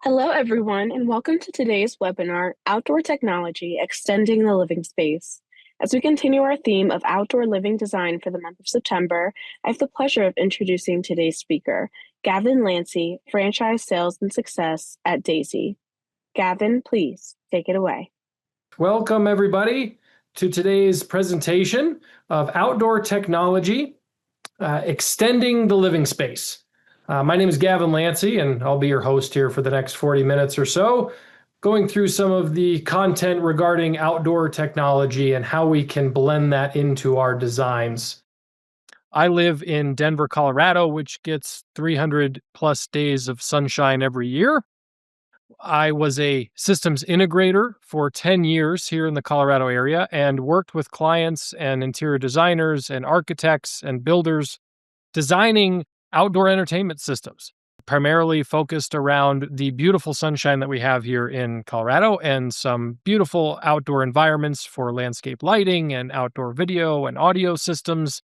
Hello, everyone, and welcome to today's webinar, Outdoor Technology, Extending the Living Space. As we continue our theme of outdoor living design for the month of September, I have the pleasure of introducing today's speaker, Gavin Lancey, Franchise Sales and Success at Daisy. Gavin, please take it away. Welcome, everybody, to today's presentation of Outdoor Technology, Extending the Living Space. My name is Gavin Lancey, and I'll be your host here for the next 40 minutes or so, going through some of the content regarding outdoor technology and how we can blend that into our designs. I live in Denver, Colorado, which gets 300 plus days of sunshine every year. I was a systems integrator for 10 years here in the Colorado area and worked with clients and interior designers and architects and builders designing outdoor entertainment systems, primarily focused around the beautiful sunshine that we have here in Colorado and some beautiful outdoor environments for landscape lighting and outdoor video and audio systems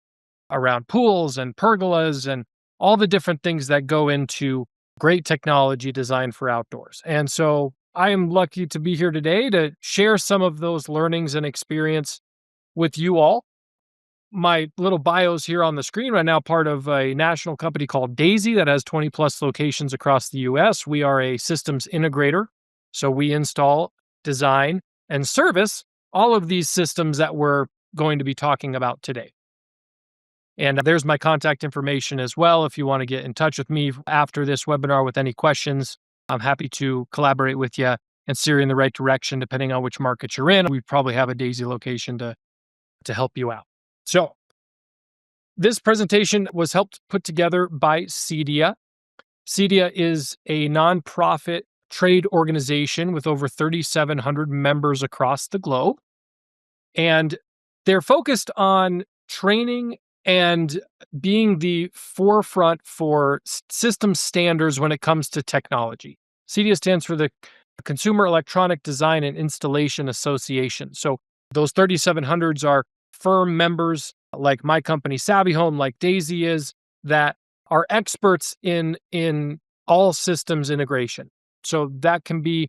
around pools and pergolas and all the different things that go into great technology designed for outdoors. And so I am lucky to be here today to share some of those learnings and experience with you all. My little bio's here on the screen right now, part of a national company called Daisy that has 20 plus locations across the US. We are a systems integrator. So we install, design, and service all of these systems that we're going to be talking about today. And there's my contact information as well. If you want to get in touch with me after this webinar with any questions, I'm happy to collaborate with you and steer you in the right direction, depending on which market you're in. We probably have a Daisy location to help you out. So this presentation was helped put together by CEDIA. CEDIA is a nonprofit trade organization with over 3,700 members across the globe. And they're focused on training and being the forefront for system standards when it comes to technology. CEDIA stands for the Consumer Electronic Design and Installation Association. So those 3,700s are firm members like my company, Savvy Home, like Daisy is, that are experts in all systems integration. So that can be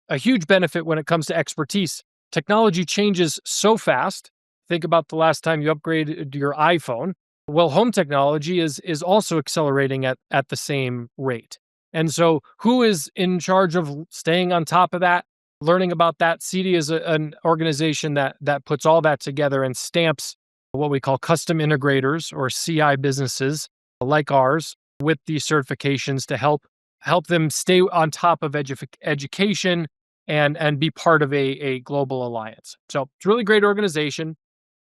a huge benefit when it comes to expertise. Technology changes so fast. Think about the last time you upgraded your iPhone. Well, home technology is also accelerating at the same rate. And so who is in charge of staying on top of that, learning about that? CEDIA is an organization that puts all that together and stamps what we call custom integrators or CI businesses like ours with these certifications to help them stay on top of education and be part of a global alliance. So it's a really great organization.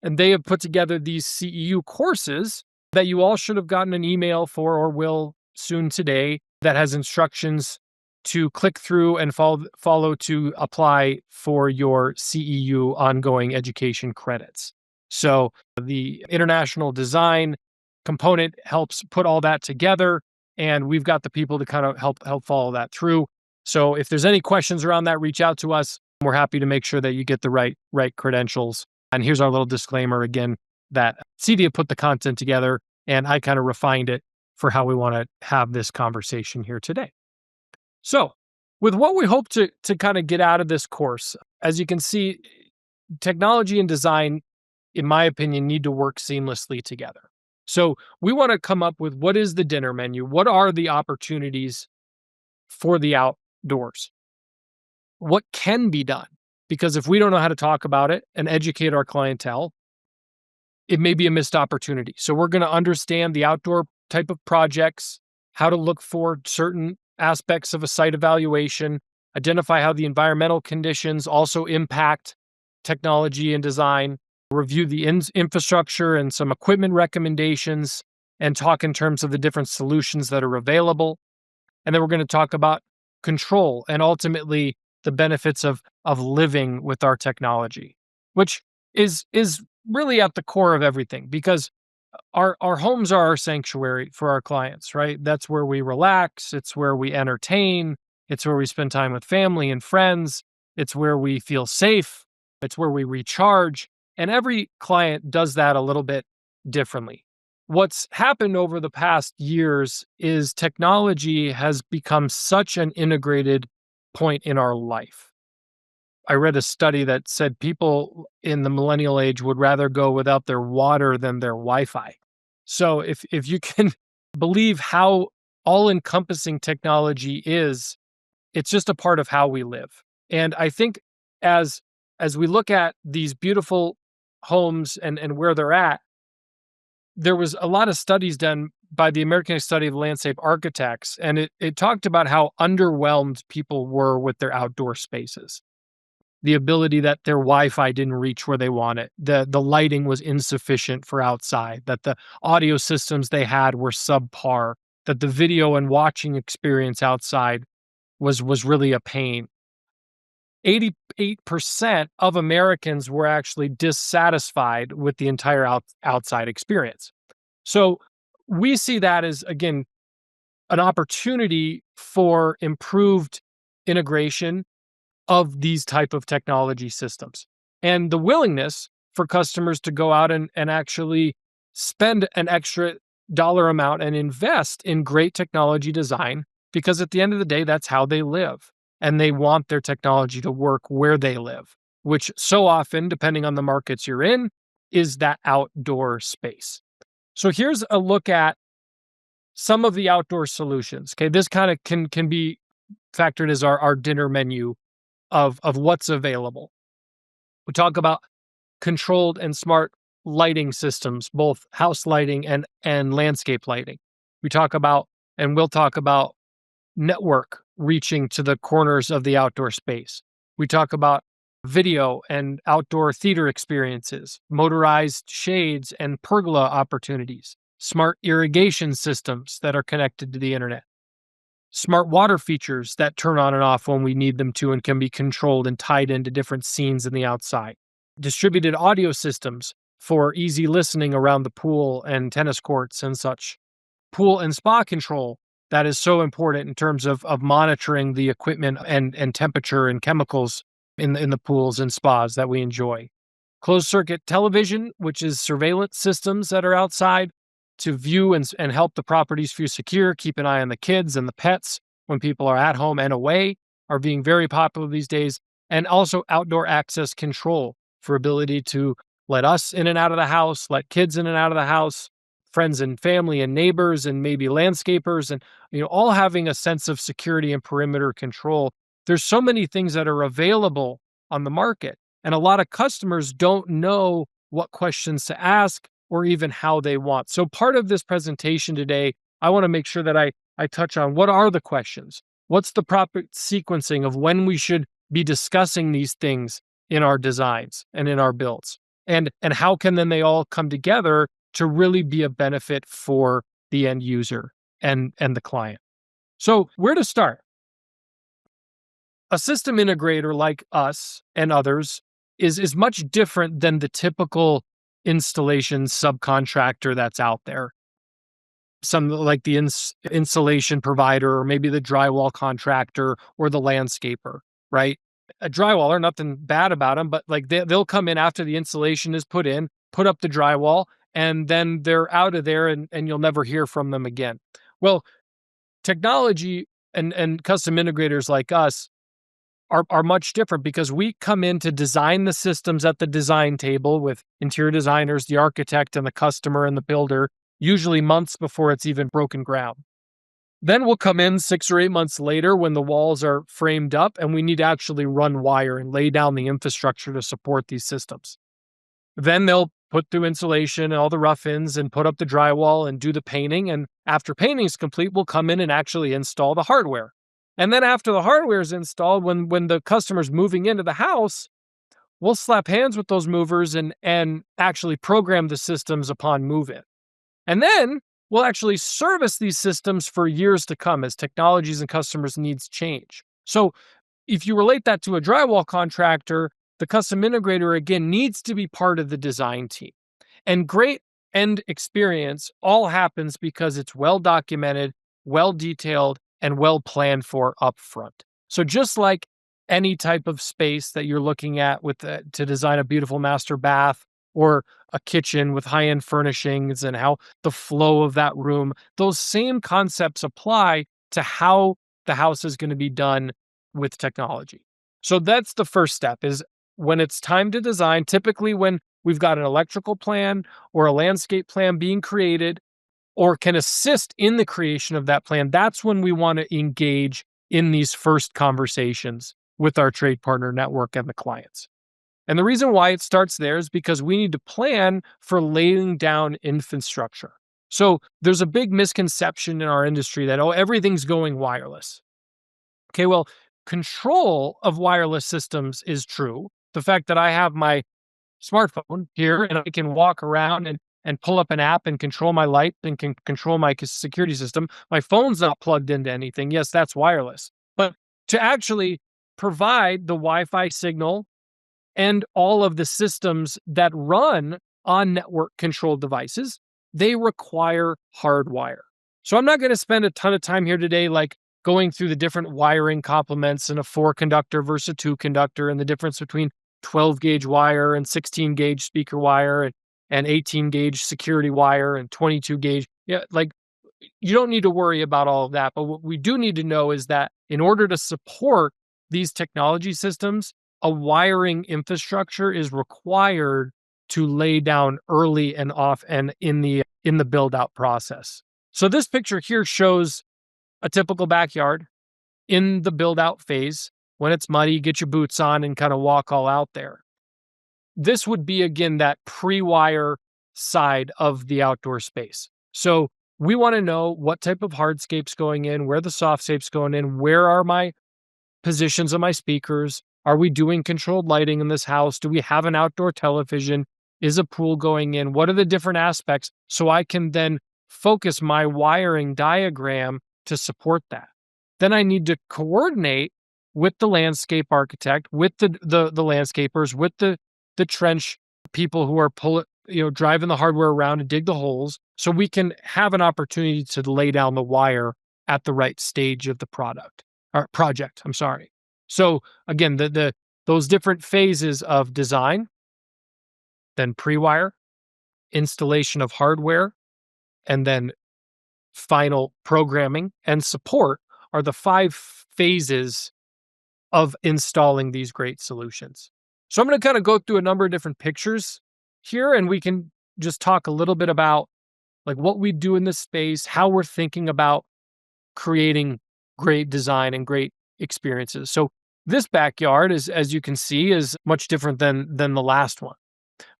And they have put together these CEU courses that you all should have gotten an email for or will soon today that has instructions to click through and follow to apply for your CEU ongoing education credits. So the international design component helps put all that together, and we've got the people to kind of help follow that through. So if there's any questions around that, reach out to us. We're happy to make sure that you get the right credentials. And here's our little disclaimer again, that CEDIA put the content together and I kind of refined it for how we want to have this conversation here today. So with what we hope to kind of get out of this course, as you can see, technology and design, in my opinion, need to work seamlessly together. So we want to come up with what is the dinner menu? What are the opportunities for the outdoors? What can be done? Because if we don't know how to talk about it and educate our clientele, it may be a missed opportunity. So we're going to understand the outdoor type of projects, how to look for certain aspects of a site evaluation, identify how the environmental conditions also impact technology and design, review the infrastructure and some equipment recommendations, and talk in terms of the different solutions that are available. And then we're going to talk about control and ultimately the benefits of living with our technology, which is really at the core of everything, because our homes are our sanctuary for our clients, right? That's where we relax. It's where we entertain. It's where we spend time with family and friends. It's where we feel safe. It's where we recharge. And every client does that a little bit differently. what's happened over the past years is technology has become such an integrated point in our life. I read a study that said people in the millennial age would rather go without their water than their Wi-Fi. So if you can believe how all-encompassing technology is, it's just a part of how we live. And I think as as we look at these beautiful homes and where they're at, there was a lot of studies done by the American Study of Landscape Architects, and it talked about how underwhelmed people were with their outdoor spaces. The ability that their Wi-Fi didn't reach where they want it, the lighting was insufficient for outside, that the audio systems they had were subpar, that the video and watching experience outside was really a pain. 88% of Americans were actually dissatisfied with the entire outside experience. So we see that as, again, an opportunity for improved integration of these type of technology systems and the willingness for customers to go out and actually spend an extra dollar amount and invest in great technology design, because at the end of the day, that's how they live. And they want their technology to work where they live, which so often, depending on the markets you're in, is that outdoor space. So here's a look at some of the outdoor solutions. Okay, this kind of can be factored as our dinner menu of what's available. We talk about controlled and smart lighting systems, both house lighting and landscape lighting. We talk about, and we'll talk about, network reaching to the corners of the outdoor space. We talk about video and outdoor theater experiences, motorized shades and pergola opportunities, smart irrigation systems that are connected to the internet, smart water features that turn on and off when we need them to and can be controlled and tied into different scenes in the outside, distributed audio systems for easy listening around the pool and tennis courts and such, pool and spa control that is so important in terms of monitoring the equipment and temperature and chemicals in the pools and spas that we enjoy. Closed circuit television, which is surveillance systems that are outside to view and help the properties feel secure, keep an eye on the kids and the pets when people are at home and away, are being very popular these days. And also outdoor access control for ability to let us in and out of the house, let kids in and out of the house, friends and family and neighbors and maybe landscapers, and all having a sense of security and perimeter control. There's so many things that are available on the market, and a lot of customers don't know what questions to ask or even how they want. So part of this presentation today, I want to make sure that I touch on what are the questions? What's the proper sequencing of when we should be discussing these things in our designs and in our builds? And how can then they all come together to really be a benefit for the end user and the client? So where to start? A system integrator like us and others is much different than the typical installation subcontractor that's out there. Some like the insulation provider, or maybe the drywall contractor or the landscaper, right? A drywaller, nothing bad about them, but like they'll come in after the insulation is put in, put up the drywall, and then they're out of there and you'll never hear from them again. Well, technology and custom integrators like us are much different, because we come in to design the systems at the design table with interior designers, the architect and the customer and the builder, usually months before it's even broken ground. Then we'll come in 6 or 8 months later when the walls are framed up and we need to actually run wire and lay down the infrastructure to support these systems. Then they'll put through insulation and all the rough-ins and put up the drywall and do the painting. And after painting is complete, we'll come in and actually install the hardware. And then after the hardware is installed, when the customer's moving into the house, we'll slap hands with those movers and actually program the systems upon move-in. And then we'll actually service these systems for years to come as technologies and customers' needs change. So if you relate that to a drywall contractor, the custom integrator, again, needs to be part of the design team. And great end experience all happens because it's well documented, well detailed, and well planned for upfront. So just like any type of space that you're looking at to design a beautiful master bath or a kitchen with high-end furnishings and how the flow of that room, those same concepts apply to how the house is going to be done with technology. So that's the first step is when it's time to design, typically when we've got an electrical plan or a landscape plan being created or can assist in the creation of that plan, that's when we want to engage in these first conversations with our trade partner network and the clients. And the reason why it starts there is because we need to plan for laying down infrastructure. So there's a big misconception in our industry that, oh, everything's going wireless. Okay, well, control of wireless systems is true. The fact that I have my smartphone here and I can walk around and pull up an app and control my light and can control my security system. My phone's not plugged into anything. Yes, that's wireless. But to actually provide the Wi-Fi signal and all of the systems that run on network controlled devices, they require hardwire. So I'm not going to spend a ton of time here today, like going through the different wiring complements and a 4-conductor versus a 2-conductor and the difference between 12 gauge wire and 16 gauge speaker wire and 18 gauge security wire and 22 gauge. Yeah, like you don't need to worry about all of that. But what we do need to know is that in order to support these technology systems, a wiring infrastructure is required to lay down early and off and in the build out process. So this picture here shows a typical backyard in the build out phase. When it's muddy, get your boots on and kind of walk all out there. This would be, again, that pre-wire side of the outdoor space. So we want to know what type of hardscape's going in, where the softscape's going in, where are my positions of my speakers? Are we doing controlled lighting in this house? Do we have an outdoor television? Is a pool going in? What are the different aspects? So I can then focus my wiring diagram to support that. Then I need to coordinate with the landscape architect, with the landscapers, with the trench people who are driving the hardware around to dig the holes, so we can have an opportunity to lay down the wire at the right stage of the project. I'm sorry. So again, those different phases of design, then pre-wire, installation of hardware, and then final programming and support are the 5 phases of installing these great solutions. So I'm going to kind of go through a number of different pictures here, and we can just talk a little bit about like what we do in this space, how we're thinking about creating great design and great experiences. So this backyard is, as you can see, is much different than the last one.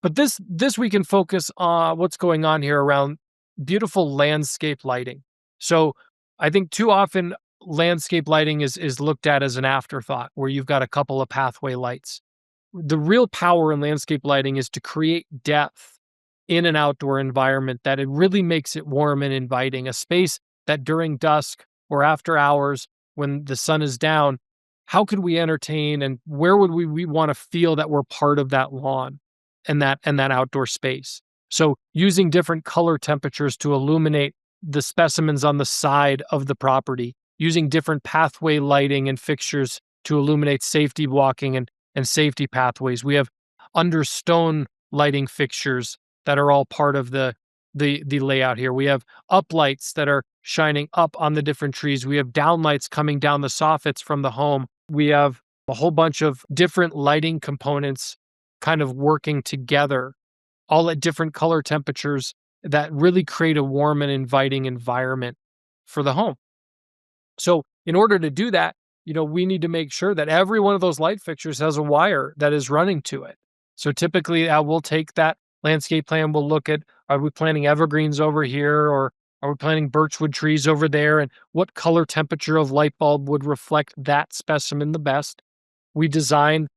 But this we can focus on what's going on here around beautiful landscape lighting. So I think too often landscape lighting is looked at as an afterthought where you've got a couple of pathway lights. The real power in landscape lighting is to create depth in an outdoor environment that it really makes it warm and inviting, a space that during dusk or after hours when the sun is down, how could we entertain and where would we want to feel that we're part of that lawn and that outdoor space? So using different color temperatures to illuminate the specimens on the side of the property, using different pathway lighting and fixtures to illuminate safety walking and safety pathways. We have under stone lighting fixtures that are all part of the layout here. We have uplights that are shining up on the different trees. We have downlights coming down the soffits from the home. We have a whole bunch of different lighting components kind of working together, all at different color temperatures that really create a warm and inviting environment for the home. So in order to do that, we need to make sure that every one of those light fixtures has a wire that is running to it. So typically we'll take that landscape plan, we'll look at, are we planting evergreens over here or are we planting birchwood trees over there? And what color temperature of light bulb would reflect that specimen the best? We design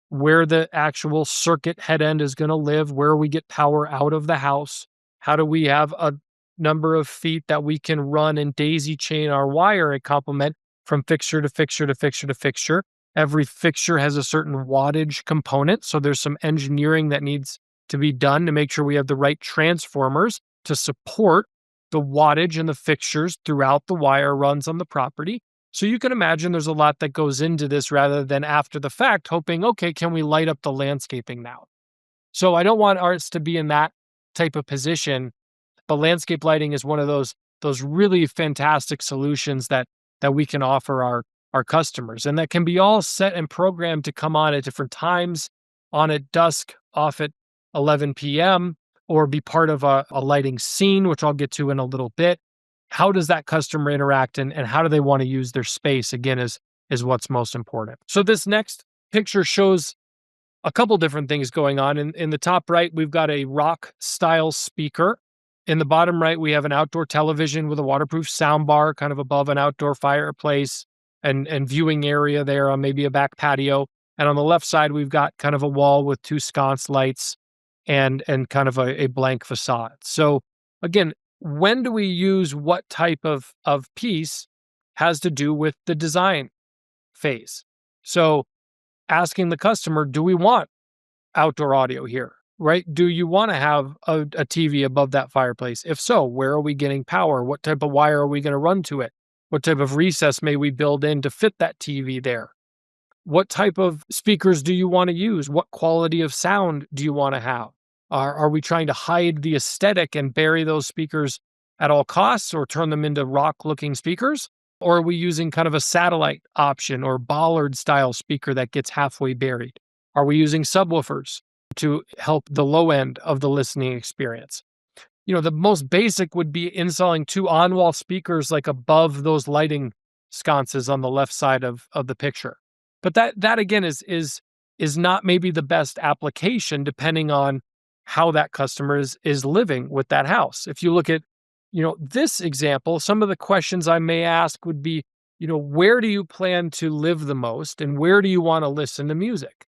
where the actual circuit head end is going to live, where we get power out of the house. How do we have a number of feet that we can run and daisy chain our wire and complement from fixture to fixture to fixture to fixture? Every fixture has a certain wattage component, so there's some engineering that needs to be done to make sure we have the right transformers to support the wattage and the fixtures throughout the wire runs on the property. So you can imagine there's a lot that goes into this rather than after the fact, hoping, okay, can we light up the landscaping now? So I don't want ours to be in that type of position, but landscape lighting is one of those really fantastic solutions that we can offer our customers, and that can be all set and programmed to come on at different times, on at dusk, off at 11 p.m., or be part of a lighting scene, which I'll get to in a little bit. How does that customer interact, and how do they want to use their space, again, is what's most important. So this next picture shows a couple different things going on. In the top right, we've got a rock style speaker. In the bottom right, we have an outdoor television with a waterproof sound bar kind of above an outdoor fireplace and viewing area there on maybe a back patio. And on the left side, we've got kind of a wall with two sconce lights and kind of a blank facade. So again, when do we use what type of piece has to do with the design phase. So asking the customer, do we want outdoor audio here? Right? Do you want to have a TV above that fireplace? If so, where are we getting power? What type of wire are we going to run to it? What type of recess may we build in to fit that TV there? What type of speakers do you want to use? What quality of sound do you want to have? Are we trying to hide the aesthetic and bury those speakers at all costs or turn them into rock looking speakers? Or are we using kind of a satellite option or bollard style speaker that gets halfway buried? Are we using subwoofers to help the low end of the listening experience? The most basic would be installing two on-wall speakers like above those lighting sconces on the left side of the picture. But that again is not maybe the best application depending on how that customer is living with that house. If you look at this example, some of the questions I may ask would be, where do you plan to live the most and where do you want to listen to music?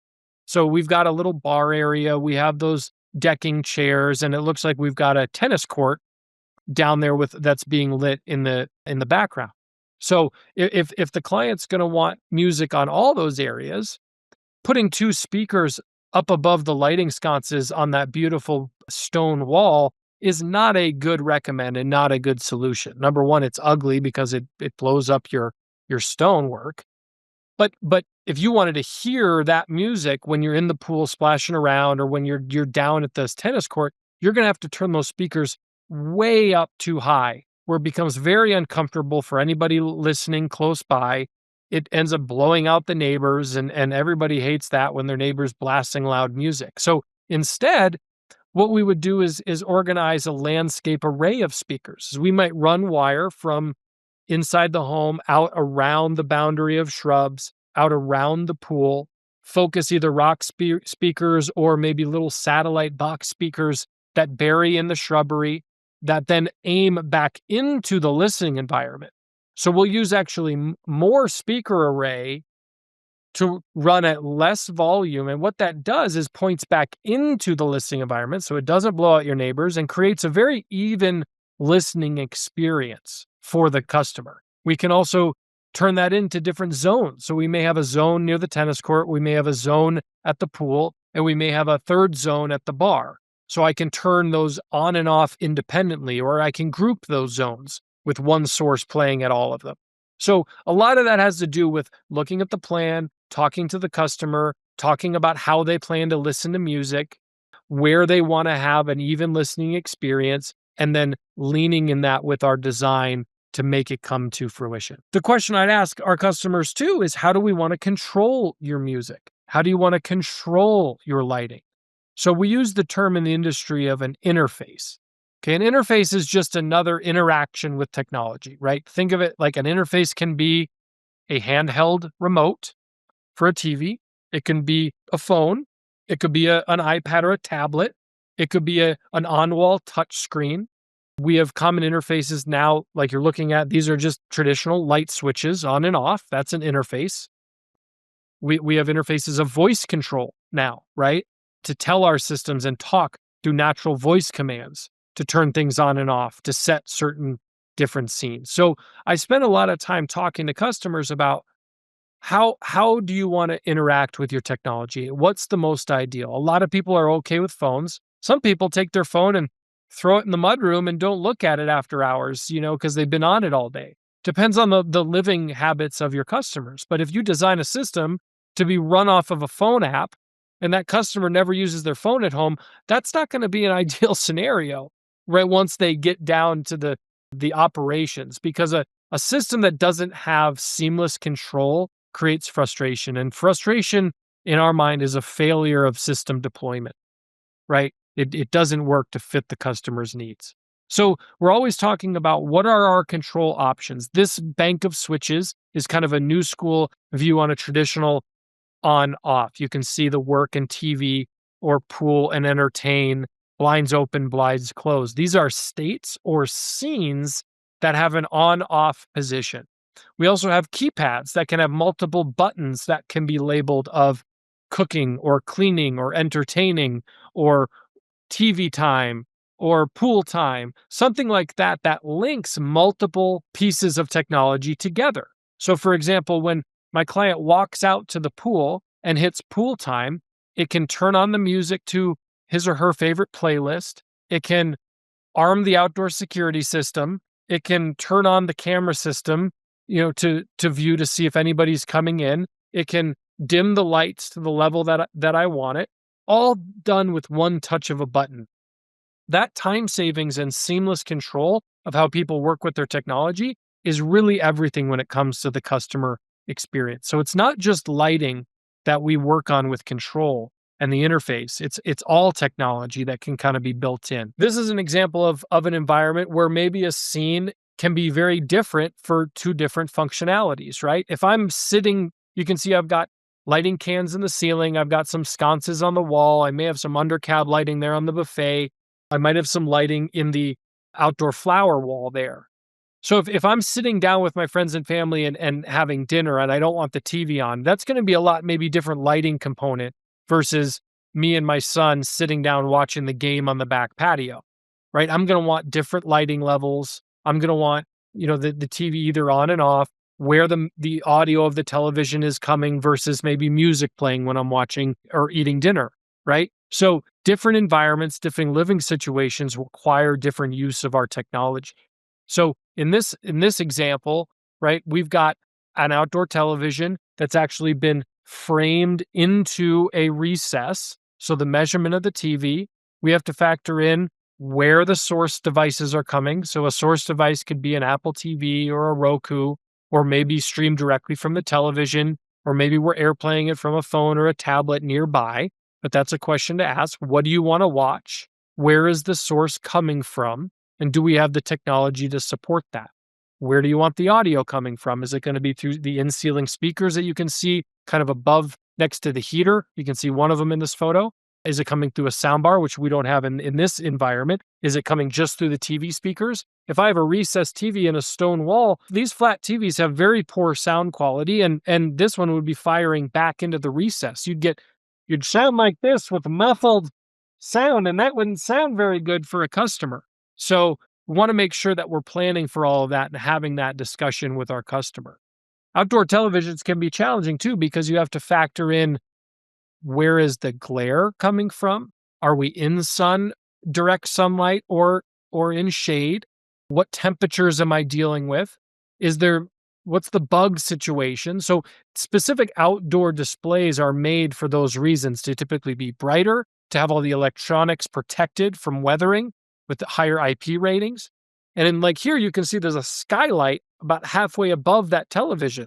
So we've got a little bar area, we have those decking chairs, and it looks like we've got a tennis court down there that's being lit in the background. So if the client's going to want music on all those areas, putting two speakers up above the lighting sconces on that beautiful stone wall is not a good recommend and not a good solution. Number one, it's ugly because it blows up your stonework. But if you wanted to hear that music when you're in the pool splashing around or when you're down at this tennis court, you're going to have to turn those speakers way up too high, where it becomes very uncomfortable for anybody listening close by. It ends up blowing out the neighbors, and everybody hates that when their neighbors blasting loud music. So instead, what we would do is organize a landscape array of speakers. We might run wire from inside the home out around the boundary of shrubs, out around the pool, focus either rock speakers or maybe little satellite box speakers that bury in the shrubbery that then aim back into the listening environment. So we'll use actually more speaker array to run at less volume. And what that does is points back into the listening environment so it doesn't blow out your neighbors and creates a very even listening experience for the customer. We can also turn that into different zones. So we may have a zone near the tennis court, we may have a zone at the pool, and we may have a third zone at the bar. So I can turn those on and off independently, or I can group those zones with one source playing at all of them. So a lot of that has to do with looking at the plan, talking to the customer, talking about how they plan to listen to music, where they want to have an even listening experience, and then leaning in that with our design to make it come to fruition. The question I'd ask our customers too is, how do we want to control your music? How do you want to control your lighting? So we use the term in the industry of an interface. Okay, an interface is just another interaction with technology, right? Think of it like an interface can be a handheld remote for a TV. It can be a phone. It could be an iPad or a tablet. It could be an on-wall touch screen. We have common interfaces now, like you're looking at. These are just traditional light switches on and off. That's an interface. We have interfaces of voice control now, right? To tell our systems and talk through natural voice commands to turn things on and off, to set certain different scenes. So I spend a lot of time talking to customers about how do you want to interact with your technology? What's the most ideal? A lot of people are okay with phones. Some people take their phone and throw it in the mudroom and don't look at it after hours, because they've been on it all day. Depends on the living habits of your customers. But if you design a system to be run off of a phone app, and that customer never uses their phone at home, that's not going to be an ideal scenario, right? Once they get down to the operations, because a system that doesn't have seamless control creates frustration, and frustration in our mind is a failure of system deployment, right? It doesn't work to fit the customer's needs. So we're always talking about what are our control options. This bank of switches is kind of a new school view on a traditional on off. You can see the work and TV or pool and entertain, blinds open, blinds closed. These are states or scenes that have an on off position. We also have keypads that can have multiple buttons that can be labeled of cooking or cleaning or entertaining or TV time or pool time, something like that, that links multiple pieces of technology together. So, for example, when my client walks out to the pool and hits pool time, it can turn on the music to his or her favorite playlist. It can arm the outdoor security system. It can turn on the camera system, to view to see if anybody's coming in. It can dim the lights to the level that I want it, all done with one touch of a button. That time savings and seamless control of how people work with their technology is really everything when it comes to the customer experience. So it's not just lighting that we work on with control and the interface. It's all technology that can kind of be built in. This is an example of an environment where maybe a scene can be very different for two different functionalities, right? If I'm sitting, you can see I've got lighting cans in the ceiling. I've got some sconces on the wall. I may have some undercab lighting there on the buffet. I might have some lighting in the outdoor flower wall there. So if I'm sitting down with my friends and family and having dinner and I don't want the TV on, that's going to be a lot, maybe different lighting component versus me and my son sitting down watching the game on the back patio, right? I'm going to want different lighting levels. I'm going to want, the TV either on and off, where the audio of the television is coming versus maybe music playing when I'm watching or eating dinner, right? So different environments, different living situations require different use of our technology. So in this example, right, we've got an outdoor television that's actually been framed into a recess. So the measurement of the TV, we have to factor in where the source devices are coming. So a source device could be an Apple TV or a Roku, or maybe streamed directly from the television, or maybe we're airplaying it from a phone or a tablet nearby. But that's a question to ask. What do you want to watch? Where is the source coming from? And do we have the technology to support that? Where do you want the audio coming from? Is it going to be through the in-ceiling speakers that you can see kind of above next to the heater? You can see one of them in this photo. Is it coming through a soundbar, which we don't have in this environment? Is it coming just through the TV speakers? If I have a recessed TV in a stone wall, these flat TVs have very poor sound quality, and this one would be firing back into the recess. You'd sound like this with muffled sound, and that wouldn't sound very good for a customer. So we want to make sure that we're planning for all of that and having that discussion with our customer. Outdoor televisions can be challenging too, because you have to factor in, where is the glare coming from? Are we in direct sunlight or in shade? What temperatures am I dealing with? What's the bug situation? So specific outdoor displays are made for those reasons, to typically be brighter, to have all the electronics protected from weathering with the higher IP ratings. And in like here, you can see there's a skylight about halfway above that television.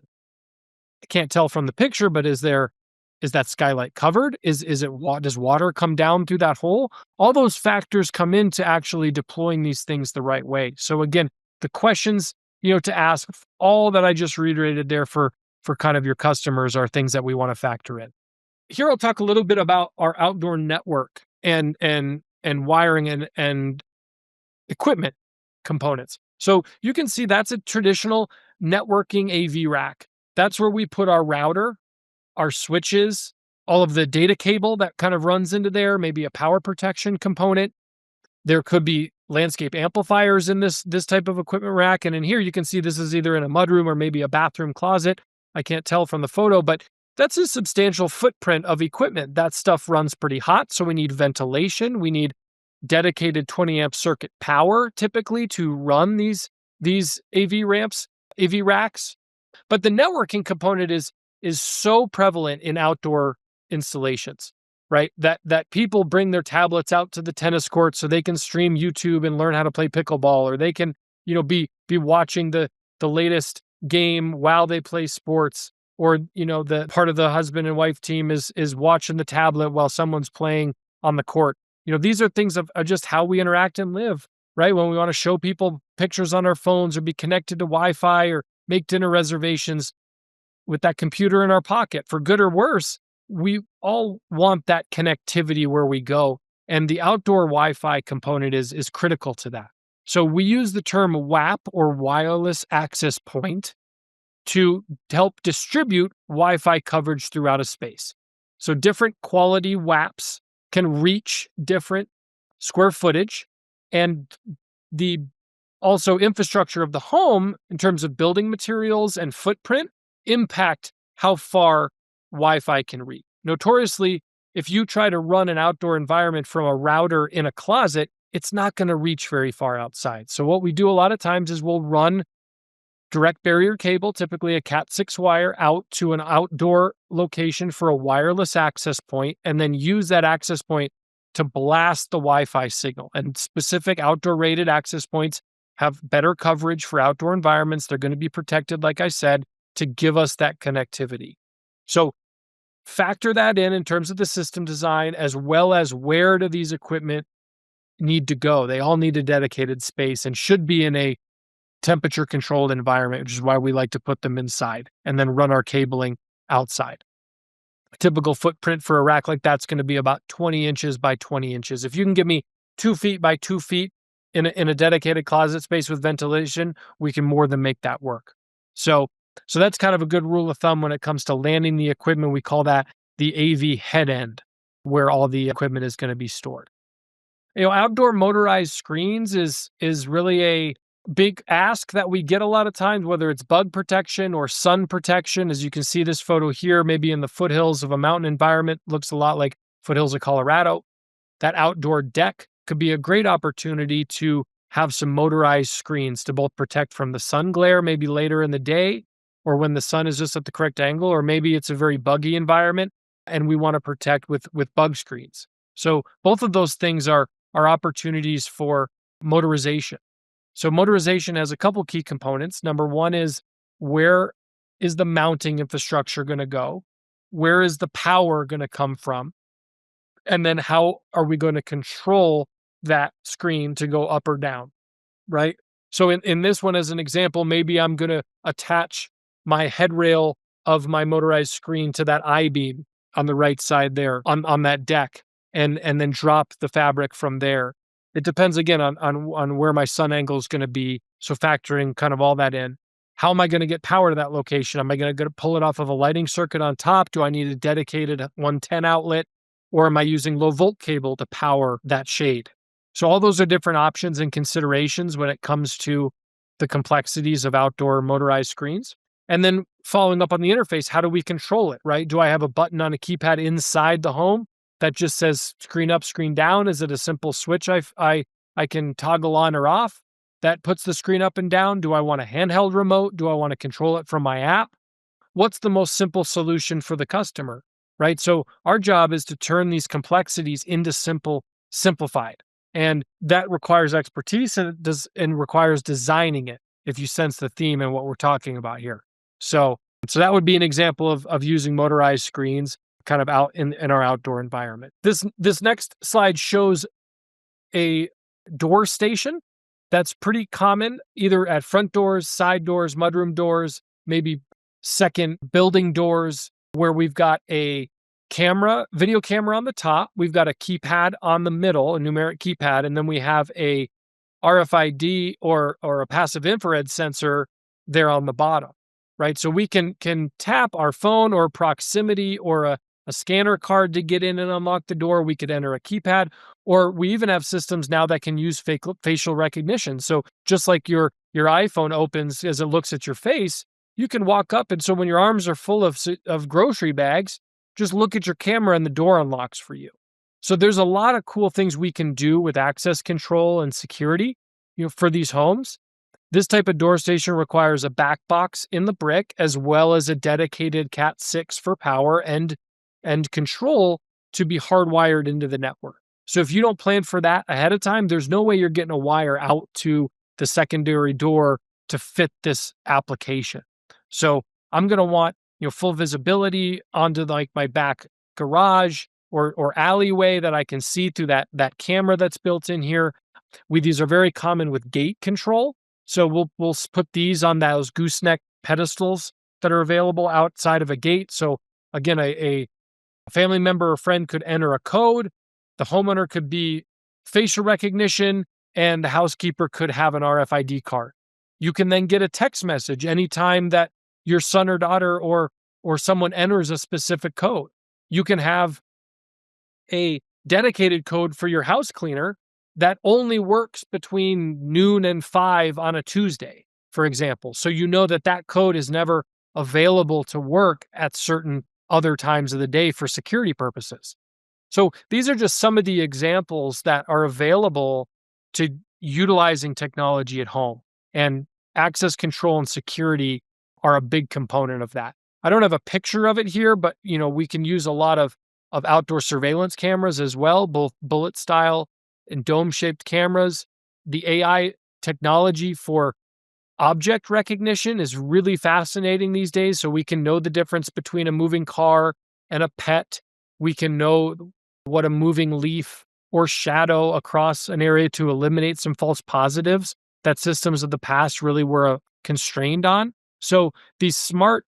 I can't tell from the picture, but is that skylight covered? Does water come down through that hole? All those factors come into actually deploying these things the right way. So again, the questions, to ask, all that I just reiterated there for kind of your customers, are things that we want to factor in. Here, I'll talk a little bit about our outdoor network and wiring and equipment components. So you can see that's a traditional networking AV rack. That's where we put our router, our switches, all of the data cable that kind of runs into there, maybe a power protection component. There could be landscape amplifiers in this type of equipment rack. And in here, you can see this is either in a mudroom or maybe a bathroom closet. I can't tell from the photo, but that's a substantial footprint of equipment. That stuff runs pretty hot, so we need ventilation. We need dedicated 20 amp circuit power typically to run these AV racks. But the networking component is so prevalent in outdoor installations. right? That people bring their tablets out to the tennis court so they can stream YouTube and learn how to play pickleball, or they can, be watching the latest game while they play sports, or the part of the husband and wife team is watching the tablet while someone's playing on the court. These are things of just how we interact and live, right? When we want to show people pictures on our phones or be connected to Wi-Fi or make dinner reservations with that computer in our pocket, for good or worse, we all want that connectivity where we go. And the outdoor Wi-Fi component is critical to that. So we use the term WAP, or wireless access point, to help distribute Wi-Fi coverage throughout a space. So different quality WAPs can reach different square footage, and the also infrastructure of the home in terms of building materials and footprint impact how far Wi-Fi can reach. Notoriously, if you try to run an outdoor environment from a router in a closet, it's not going to reach very far outside. So what we do a lot of times is we'll run direct barrier cable, typically a Cat6 wire, out to an outdoor location for a wireless access point, and then use that access point to blast the Wi-Fi signal. And specific outdoor rated access points have better coverage for outdoor environments. They're going to be protected, like I said, to give us that connectivity. So factor that in terms of the system design, as well as where do these equipment need to go. They all need a dedicated space and should be in a temperature controlled environment, which is why we like to put them inside and then run our cabling outside. A typical footprint for a rack like that's going to be about 20 inches by 20 inches. If you can give me 2 feet by 2 feet in a dedicated closet space with ventilation, we can more than make that work. So that's kind of a good rule of thumb when it comes to landing the equipment. We call that the AV head end, where all the equipment is going to be stored. Outdoor motorized screens is really a big ask that we get a lot of times, whether it's bug protection or sun protection. As you can see this photo here, maybe in the foothills of a mountain environment, looks a lot like foothills of Colorado. That outdoor deck could be a great opportunity to have some motorized screens to both protect from the sun glare, maybe later in the day, or when the sun is just at the correct angle, or maybe it's a very buggy environment and we want to protect with bug screens. So both of those things are opportunities for motorization. So motorization has a couple key components. Number one is, where is the mounting infrastructure going to go? Where is the power going to come from? And then how are we going to control that screen to go up or down, right? So in this one, as an example, maybe I'm going to attach my headrail of my motorized screen to that I-beam on the right side there on that deck, and then drop the fabric from there. It depends again on where my sun angle is going to be. So factoring kind of all that in. How am I going to get power to that location? Am I going to pull it off of a lighting circuit on top? Do I need a dedicated 110 outlet? Or am I using low volt cable to power that shade? So all those are different options and considerations when it comes to the complexities of outdoor motorized screens. And then following up on the interface, how do we control it, right? Do I have a button on a keypad inside the home that just says screen up, screen down? Is it a simple switch I can toggle on or off that puts the screen up and down? Do I want a handheld remote? Do I want to control it from my app? What's the most simple solution for the customer, right? So our job is to turn these complexities into simplified. And that requires expertise, and requires designing it, if you sense the theme and what we're talking about here. So that would be an example of using motorized screens kind of out in our outdoor environment. This next slide shows a door station that's pretty common, either at front doors, side doors, mudroom doors, maybe second building doors, where we've got a video camera on the top. We've got a keypad on the middle, a numeric keypad, and then we have a RFID or a passive infrared sensor there on the bottom, right? So we can tap our phone or proximity or a scanner card to get in and unlock the door. We could enter a keypad, or we even have systems now that can use facial recognition. So just like your iPhone opens as it looks at your face, you can walk up, and so when your arms are full of grocery bags, just look at your camera and the door unlocks for you. So there's a lot of cool things we can do with access control and security, for these homes. This type of door station requires a back box in the brick, as well as a dedicated Cat6 for power and control to be hardwired into the network. So if you don't plan for that ahead of time, there's no way you're getting a wire out to the secondary door to fit this application. So I'm going to want, full visibility onto like my back garage or alleyway that I can see through that camera that's built in here. These are very common with gate control. So we'll put these on those gooseneck pedestals that are available outside of a gate. So again, a family member or friend could enter a code, the homeowner could be facial recognition, and the housekeeper could have an RFID card. You can then get a text message anytime that your son or daughter or someone enters a specific code. You can have a dedicated code for your house cleaner that only works between noon and 5 on a Tuesday, for example. So you know that code is never available to work at certain other times of the day for security purposes. So these are just some of the examples that are available to utilizing technology at home. And access control and security are a big component of that. I don't have a picture of it here, but we can use a lot of outdoor surveillance cameras as well, both bullet style and dome-shaped cameras. The AI technology for object recognition is really fascinating these days. So we can know the difference between a moving car and a pet. We can know what a moving leaf or shadow across an area to eliminate some false positives that systems of the past really were constrained on. So the smart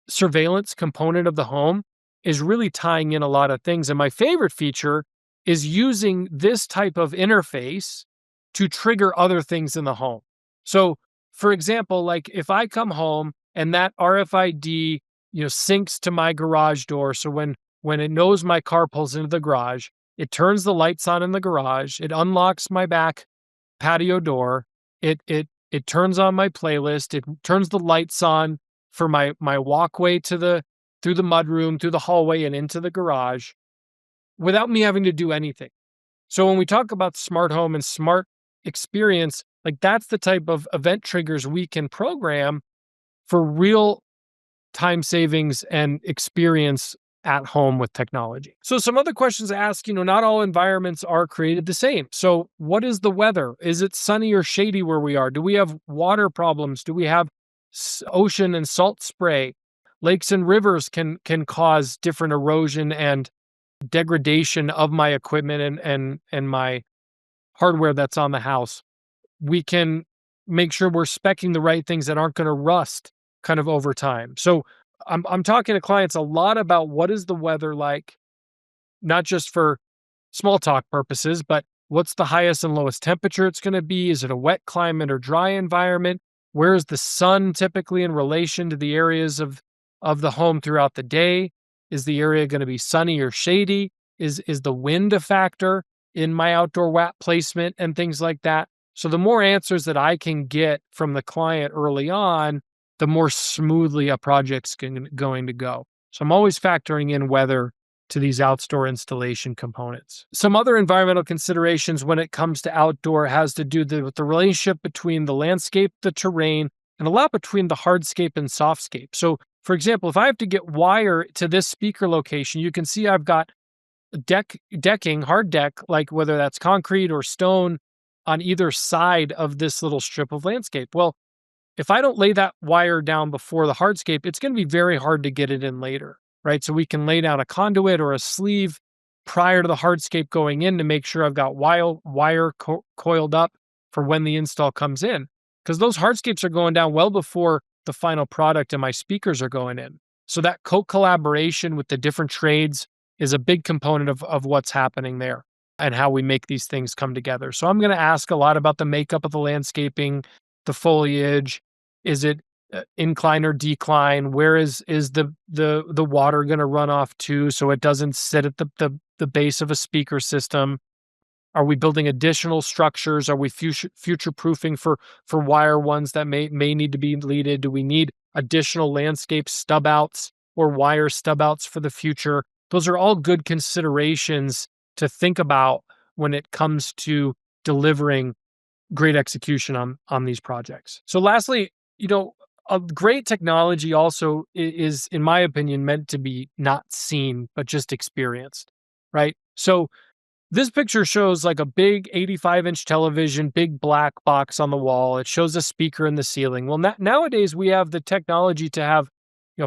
surveillance component of the home is really tying in a lot of things. And my favorite feature is using this type of interface to trigger other things in the home. So, for example, like if I come home and that RFID, syncs to my garage door, so when it knows my car pulls into the garage, it turns the lights on in the garage, it unlocks my back patio door, it turns on my playlist, it turns the lights on for my walkway through the mudroom, through the hallway, and into the garage without me having to do anything. So when we talk about smart home and smart experience, like that's the type of event triggers we can program for real time savings and experience at home with technology. So some other questions to ask, not all environments are created the same. So what is the weather? Is it sunny or shady where we are? Do we have water problems? Do we have ocean and salt spray? Lakes and rivers can cause different erosion and degradation of my equipment and my hardware that's on the house. We can make sure we're speccing the right things that aren't going to rust kind of over time. So I'm talking to clients a lot about what is the weather like, not just for small talk purposes, but what's the highest and lowest temperature it's going to be? Is it a wet climate or dry environment? Where is the sun typically in relation to the areas of the home throughout the day? Is the area going to be sunny or shady? Is the wind a factor in my outdoor WAP placement and things like that? So the more answers that I can get from the client early on, the more smoothly a project's going to go. So I'm always factoring in weather to these outdoor installation components. Some other environmental considerations when it comes to outdoor has to do with the relationship between the landscape, the terrain, and a lot between the hardscape and softscape. So for example, if I have to get wire to this speaker location, you can see I've got decking, hard deck, like whether that's concrete or stone on either side of this little strip of landscape. Well, if I don't lay that wire down before the hardscape, it's going to be very hard to get it in later, right? So we can lay down a conduit or a sleeve prior to the hardscape going in to make sure I've got wire coiled up for when the install comes in. Because those hardscapes are going down well before the final product and my speakers are going in. So that co-collaboration with the different trades is a big component of what's happening there and how we make these things come together. So I'm going to ask a lot about the makeup of the landscaping, the foliage. Is it incline or decline? Where is the water going to run off to so it doesn't sit at the base of a speaker system? Are we building additional structures? Are we future proofing for wire ones that may need to be leaded? Do we need additional landscape stub outs or wire stub outs for the future? Those are all good considerations to think about when it comes to delivering great execution on these projects. So lastly, a great technology also is, in my opinion, meant to be not seen, but just experienced. right? So this picture shows like a big 85-inch television, big black box on the wall. It shows a speaker in the ceiling. Well, nowadays we have the technology to have,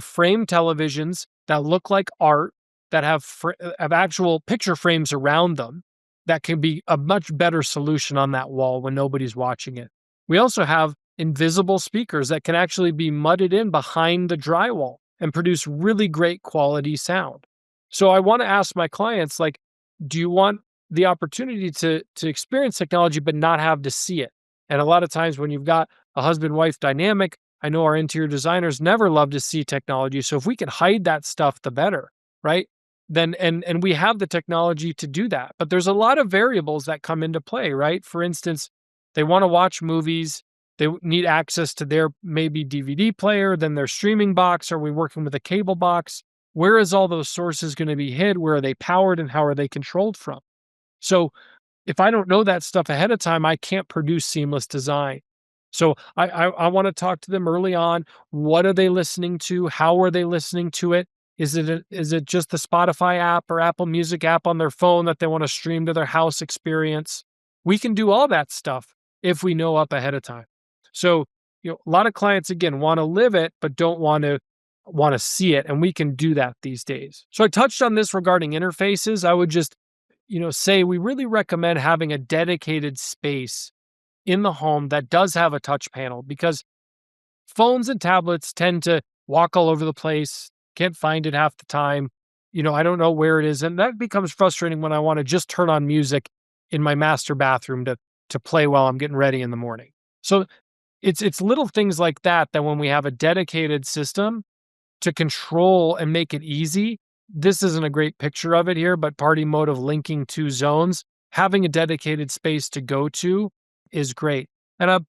frame televisions that look like art, that have actual picture frames around them that can be a much better solution on that wall when nobody's watching it. We also have invisible speakers that can actually be mudded in behind the drywall and produce really great quality sound. So I want to ask my clients, like, do you want the opportunity to experience technology but not have to see it? And a lot of times when you've got a husband-wife dynamic, I know our interior designers never love to see technology. So if we can hide that stuff, the better, right? Then and we have the technology to do that. But there's a lot of variables that come into play, right? For instance, they want to watch movies, they need access to their maybe DVD player, then their streaming box. Are we working with a cable box? Where is all those sources going to be hid? Where are they powered and how are they controlled from? So if I don't know that stuff ahead of time, I can't produce seamless design. So I want to talk to them early on. What are they listening to? How are they listening to it? Is it just the Spotify app or Apple Music app on their phone that they want to stream to their house experience? We can do all that stuff if we know up ahead of time. So, a lot of clients again want to live it but don't want to see it, and we can do that these days. So I touched on this regarding interfaces. I would just say we really recommend having a dedicated space in the home that does have a touch panel because phones and tablets tend to walk all over the place, can't find it half the time. I don't know where it is. And that becomes frustrating when I want to just turn on music in my master bathroom to play while I'm getting ready in the morning. So it's little things like that when we have a dedicated system to control and make it easy. This isn't a great picture of it here, but party mode of linking two zones, having a dedicated space to go to is great. And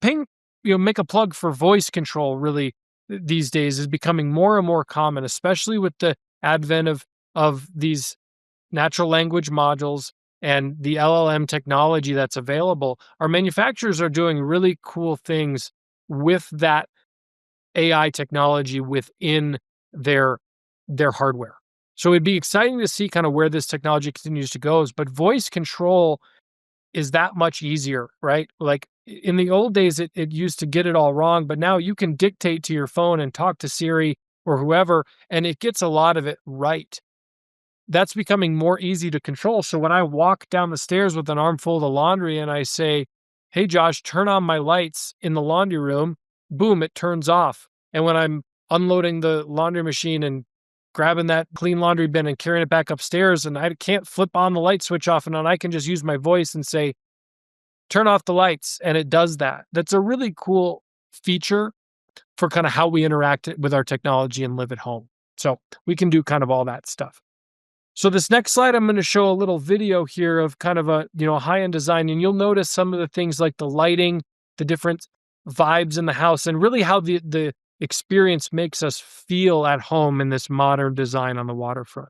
make a plug for voice control really these days is becoming more and more common, especially with the advent of these natural language modules and the LLM technology that's available. Our manufacturers are doing really cool things with that AI technology within their hardware. So it'd be exciting to see kind of where this technology continues to go. But voice control is that much easier, right? Like in the old days, it used to get it all wrong, but now you can dictate to your phone and talk to Siri or whoever, and it gets a lot of it right. That's becoming more easy to control. So when I walk down the stairs with an armful of laundry and I say, "Hey, Josh, turn on my lights in the laundry room," boom, it turns off. And when I'm unloading the laundry machine and grabbing that clean laundry bin and carrying it back upstairs, and I can't flip on the light switch off and on, I can just use my voice and say, "Turn off the lights," and it does that. That's a really cool feature for kind of how we interact with our technology and live at home. So we can do kind of all that stuff. So this next slide, I'm going to show a little video here of kind of a, high-end design, and you'll notice some of the things like the lighting, the different vibes in the house, and really how the experience makes us feel at home in this modern design on the waterfront.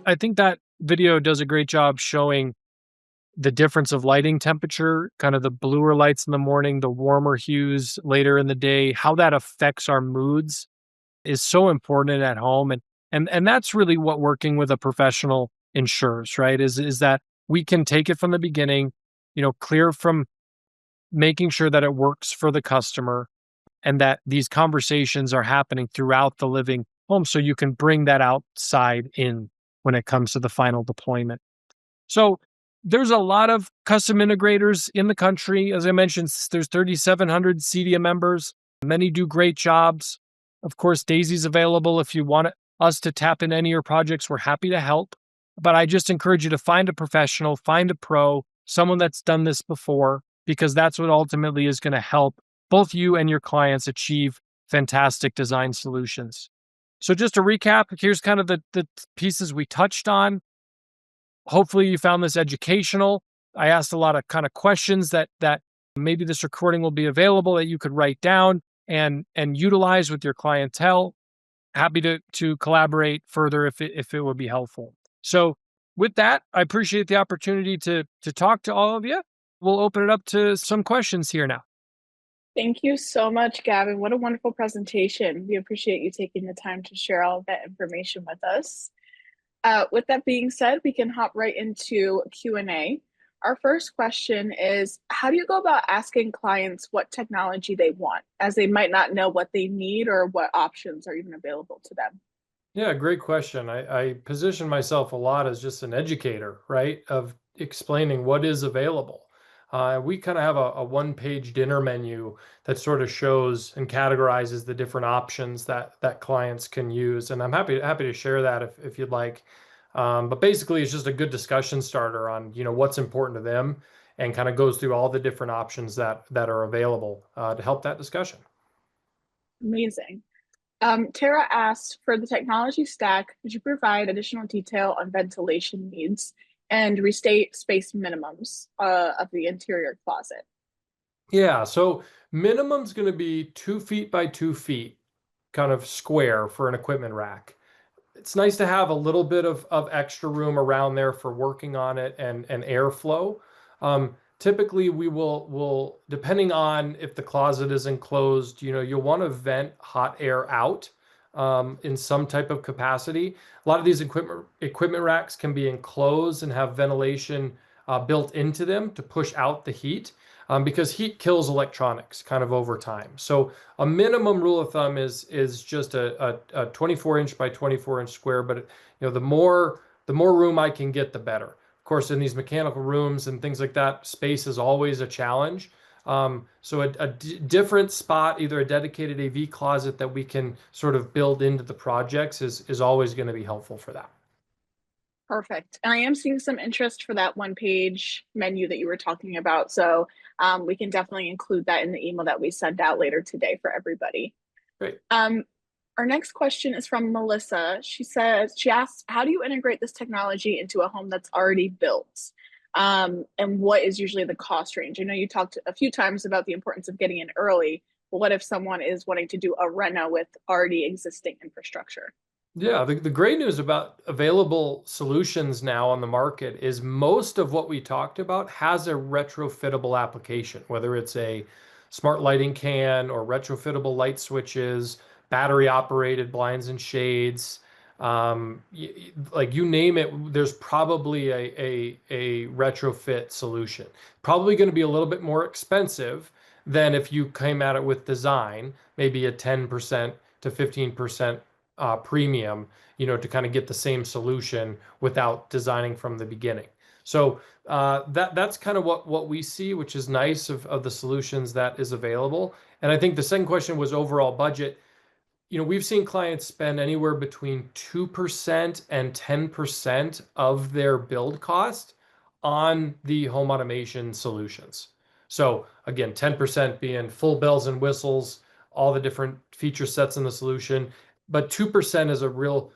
I think that video does a great job showing the difference of lighting temperature, kind of the bluer lights in the morning, the warmer hues later in the day, how that affects our moods is so important at home. And that's really what working with a professional ensures, right? Is that we can take it from the beginning, clear from making sure that it works for the customer and that these conversations are happening throughout the living home so you can bring that outside in when it comes to the final deployment. So there's a lot of custom integrators in the country. As I mentioned, there's 3,700 CEDIA members. Many do great jobs. Of course, Daisy's available if you want us to tap into any of your projects. We're happy to help. But I just encourage you to find a professional, find a pro, someone that's done this before, because that's what ultimately is going to help both you and your clients achieve fantastic design solutions. So just to recap, here's kind of the pieces we touched on. Hopefully you found this educational. I asked a lot of kind of questions that maybe this recording will be available that you could write down and utilize with your clientele. Happy to collaborate further if it would be helpful. So with that, I appreciate the opportunity to talk to all of you. We'll open it up to some questions here now. Thank you so much, Gavin. What a wonderful presentation. We appreciate you taking the time to share all of that information with us. With that being said, we can hop right into Q&A. Our first question is, how do you go about asking clients what technology they want, as they might not know what they need or what options are even available to them? Yeah, great question. I position myself a lot as just an educator, right, of explaining what is available. We kind of have a one-page dinner menu that sort of shows and categorizes the different options that clients can use, and I'm happy to share that if you'd like. But basically, it's just a good discussion starter on what's important to them, and kind of goes through all the different options that are available to help that discussion. Amazing. Tara asked, for the technology stack, could you provide additional detail on ventilation needs and restate space minimums of the interior closet? Yeah, so minimum's going to be 2 feet by 2 feet, kind of square for an equipment rack. It's nice to have a little bit of extra room around there for working on it and airflow. Typically, we will depending on if the closet is enclosed, you'll want to vent hot air out in some type of capacity. A lot of these equipment racks can be enclosed and have ventilation built into them to push out the heat. Because heat kills electronics kind of over time. So a minimum rule of thumb is just a 24-inch by 24-inch square, but the more room I can get, the better. Of course, in these mechanical rooms and things like that, space is always a challenge. So a different spot, either a dedicated AV closet that we can sort of build into the projects is always going to be helpful for that. Perfect. And I am seeing some interest for that one page menu that you were talking about. So we can definitely include that in the email that we send out later today for everybody. Great. Our next question is from Melissa. She asks, how do you integrate this technology into a home that's already built? And what is usually the cost range? I know you talked a few times about the importance of getting in early, but what if someone is wanting to do a reno with already existing infrastructure? Yeah, the great news about available solutions now on the market is most of what we talked about has a retrofittable application, whether it's a smart lighting can or retrofittable light switches, battery operated blinds and shades. Like you name it, there's probably a retrofit solution. Probably going to be a little bit more expensive than if you came at it with design, maybe a 10% to 15% premium, to kind of get the same solution without designing from the beginning. So that's kind of what we see, which is nice of the solutions that is available. And I think the second question was overall budget. We've seen clients spend anywhere between 2% and 10% of their build cost on the home automation solutions. So again, 10% being full bells and whistles, all the different feature sets in the solution, but 2% is a real,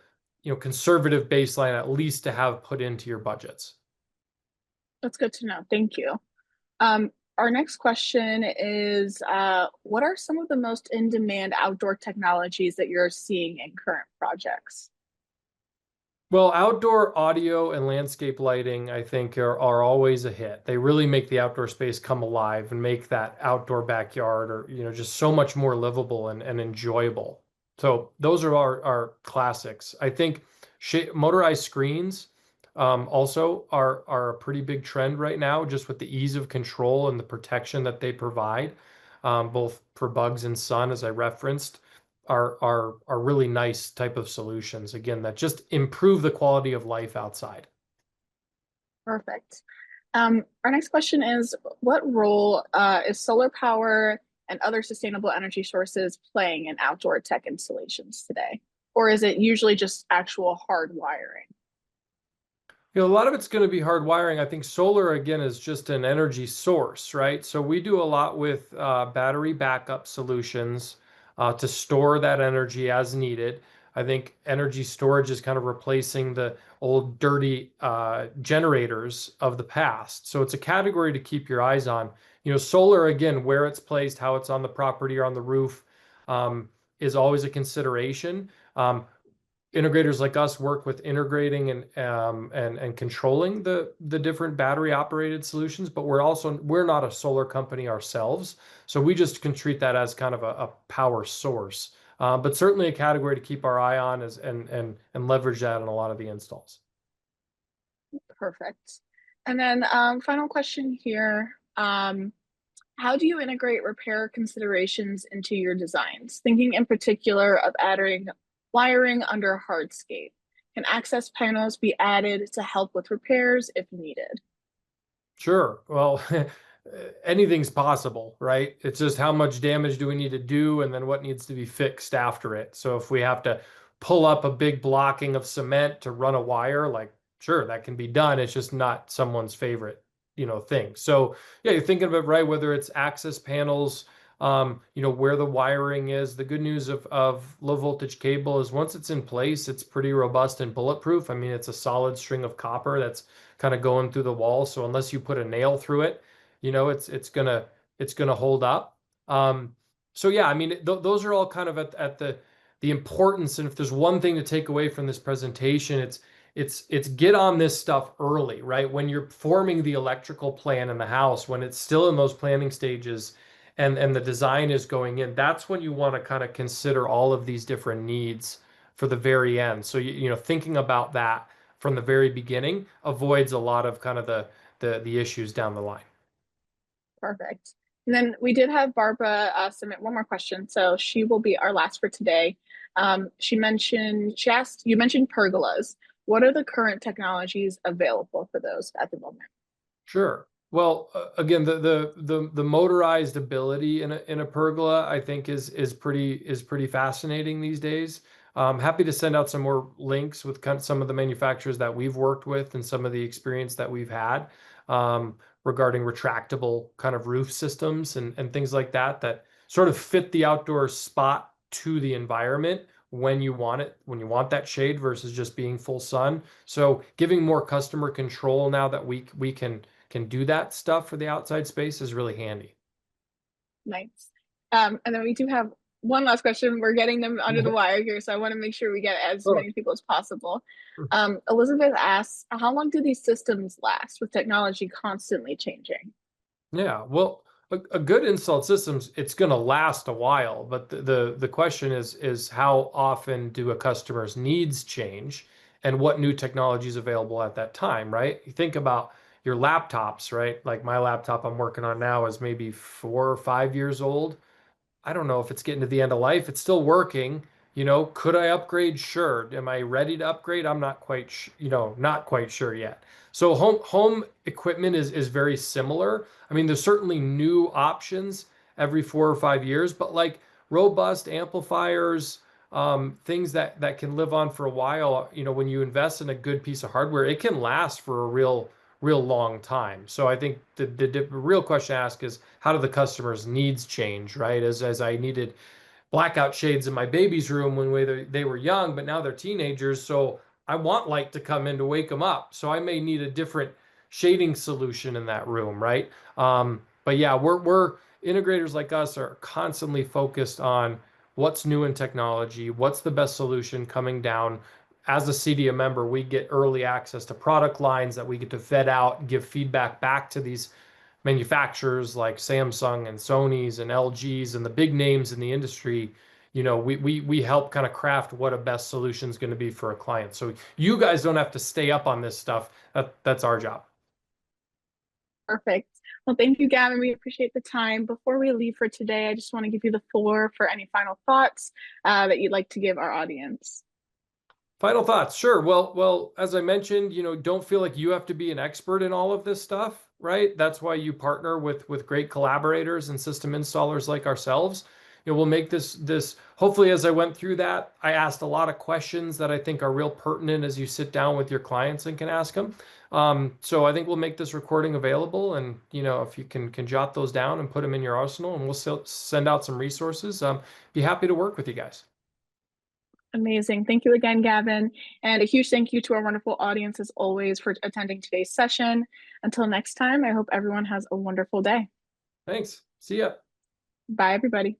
conservative baseline at least to have put into your budgets. That's good to know. Thank you. Our next question is, what are some of the most in-demand outdoor technologies that you're seeing in current projects? Well, outdoor audio and landscape lighting, I think, are always a hit. They really make the outdoor space come alive and make that outdoor backyard or, just so much more livable and enjoyable. So those are our classics. I think motorized screens also are a pretty big trend right now, just with the ease of control and the protection that they provide, both for bugs and sun, as I referenced are really nice type of solutions again that just improve the quality of life outside. Perfect. Our next question is, what role is solar power and other sustainable energy sources playing in outdoor tech installations today? Or is it usually just actual hard wiring? A lot of it's going to be hard wiring. I think solar, again, is just an energy source, right? So we do a lot with battery backup solutions to store that energy as needed. I think energy storage is kind of replacing the old dirty generators of the past. So it's a category to keep your eyes on. Solar, again, where it's placed, how it's on the property or on the roof, is always a consideration. Integrators like us work with integrating and controlling the different battery operated solutions, but we're not a solar company ourselves, so we just can treat that as kind of a power source. But certainly a category to keep our eye on is and leverage that in a lot of the installs. Perfect. And then final question here. How do you integrate repair considerations into your designs? Thinking in particular of adding wiring under hardscape. Can access panels be added to help with repairs if needed? Sure. Well, anything's possible, right? It's just how much damage do we need to do and then what needs to be fixed after it. So if we have to pull up a big blocking of cement to run a wire, like, sure, that can be done. It's just not someone's favorite, thing. So yeah, you're thinking of it right, whether it's access panels, where the wiring is. The good news of low voltage cable is once it's in place, it's pretty robust and bulletproof. I mean, it's a solid string of copper that's kind of going through the wall. So unless you put a nail through it, it's gonna hold up. So yeah, I mean, those are all kind of at the importance. And if there's one thing to take away from this presentation, it's get on this stuff early, right? When you're forming the electrical plan in the house, when it's still in those planning stages and the design is going in, that's when you want to kind of consider all of these different needs for the very end. So thinking about that from the very beginning avoids a lot of kind of the issues down the line. Perfect. And then we did have Barbara submit one more question, so she will be our last for today. She asked, you mentioned pergolas. What are the current technologies available for those at the moment? Sure. Well, again, the motorized ability in a pergola, I think is pretty fascinating these days. Happy to send out some more links with kind of some of the manufacturers that we've worked with and some of the experience that we've had regarding retractable kind of roof systems and things like that that sort of fit the outdoor spot to the environment when you want it, when you want that shade versus just being full sun. So giving more customer control now that we can do that stuff for the outside space is really handy. Nice. And then we do have one last question. We're getting them under the wire here, so I want to make sure we get as Sure. many people as possible. Elizabeth asks, how long do these systems last with technology constantly changing? Yeah, well, a good installed systems, it's going to last a while, but the question is how often do a customer's needs change and what new technology is available at that time, right? You think about your laptops, right? Like my laptop I'm working on now is maybe 4 or 5 years old. I don't know if it's getting to the end of life. It's still working. Could I upgrade? Sure. Am I ready to upgrade? I'm not quite, not quite sure yet. So home equipment is very similar. I mean, there's certainly new options every 4 or 5 years, but like robust amplifiers, things that can live on for a while. When you invest in a good piece of hardware, it can last for a real long time. So I think the real question to ask is how do the customer's needs change, right? As I needed blackout shades in my baby's room when they were young, but now they're teenagers. So I want light to come in to wake them up. So I may need a different shading solution in that room, right? But yeah, we're integrators like us are constantly focused on what's new in technology, what's the best solution coming down as a CDA member, we get early access to product lines that we get to vet out, give feedback back to these manufacturers like Samsung and Sony's and LG's and the big names in the industry. We help kind of craft what a best solution is going to be for a client. So you guys don't have to stay up on this stuff. That's our job. Perfect. Well, thank you, Gavin. We appreciate the time. Before we leave for today, I just want to give you the floor for any final thoughts that you'd like to give our audience. Final thoughts. Sure. Well, as I mentioned, don't feel like you have to be an expert in all of this stuff, right? That's why you partner with great collaborators and system installers like ourselves. We'll make this hopefully, as I went through that, I asked a lot of questions that I think are real pertinent as you sit down with your clients and can ask them. So I think we'll make this recording available, and if you can jot those down and put them in your arsenal, and we'll send out some resources. Be happy to work with you guys. Amazing. Thank you again, Gavin. And a huge thank you to our wonderful audience, as always, for attending today's session. Until next time, I hope everyone has a wonderful day. Thanks. See ya. Bye, everybody.